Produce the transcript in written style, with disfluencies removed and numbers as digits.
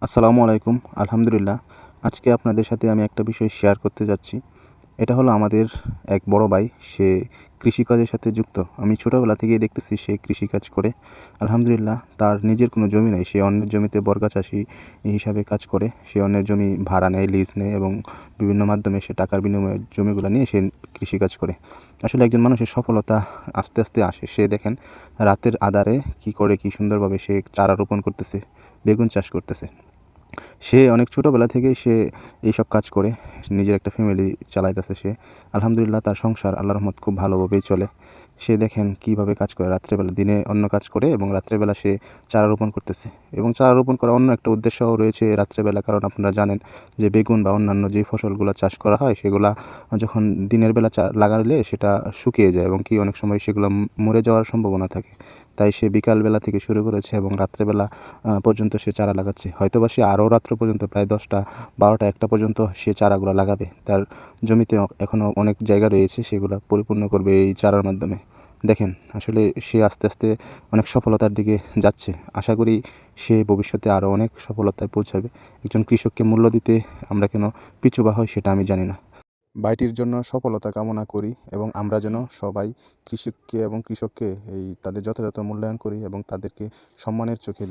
আসসালামু আলাইকুম। আলহামদুলিল্লাহ। আজকে আপনাদের সাথে আমি একটা বিষয় শেয়ার করতে যাচ্ছি। এটা হলো আমাদের এক বড় ভাই। সে কৃষিকাজের সাথে যুক্ত। আমি ছোটোবেলা থেকেই দেখতেছি সে কৃষিকাজ করে। আলহামদুলিল্লাহ তার নিজের কোনো জমি নেই। সে অন্যের জমিতে বর্গা চাষী হিসাবে কাজ করে। সে অন্যের জমি ভাড়া নেয়, লিজ নেয় এবং বিভিন্ন মাধ্যমে সে টাকার বিনিময়ে জমিগুলো নিয়ে সে কৃষিকাজ করে। আসলে একজন মানুষের সফলতা আস্তে, আস্তে আসে। সে দেখেন রাতের আঁধারে কী সুন্দরভাবে সে চারা রোপণ করতেছে, বেগুন চাষ করতেছে। সে অনেক ছোটোবেলা থেকেই সে এইসব কাজ করে নিজের একটা ফ্যামিলি চালাইতেছে সে। আলহামদুলিল্লাহ তার সংসার আল্লাহর রহমত খুব ভালোভাবেই চলে। সে দেখেন কীভাবে কাজ করে রাত্রেবেলা, দিনে অন্য কাজ করে এবং রাত্রেবেলা সে চারা রোপণ করতেছে। এবং চারা রোপণ করার অন্য একটা উদ্দেশ্যও রয়েছে রাত্রেবেলা, কারণ আপনারা জানেন যে বেগুন বা অন্যান্য যে ফসলগুলো চাষ করা হয় সেগুলা যখন দিনের বেলা লাগালে সেটা শুকিয়ে যায় এবং অনেক সময় সেগুলো মরে যাওয়ার সম্ভাবনা থাকে। তাই সে বিকালবেলা থেকে শুরু করেছে এবং রাত্রেবেলা পর্যন্ত সে চারা লাগাচ্ছে। হয়তোবা সে আরও রাত্র পর্যন্ত প্রায় 10টা, 12টা, 1টা পর্যন্ত সে চারাগুলো লাগাবে। তার জমিতে এখনও অনেক জায়গা রয়েছে, সেগুলো পরিপূর্ণ করবে এই চারার মাধ্যমে। দেখেন আসলে সে আস্তে, আস্তে অনেক সফলতার দিকে যাচ্ছে। আশা করি সে ভবিষ্যতে আরও অনেক সফলতায় পৌঁছাবে। একজন কৃষককে মূল্য দিতে আমরা কেন পিছুপা হই সেটা আমি জানি না। ভাইটির জন্য সফলতা কামনা করি এবং আমরা যেন সবাই কৃষককে এই তাদের যথাযথ মূল্যায়ন করি এবং তাদেরকে সম্মানের চোখে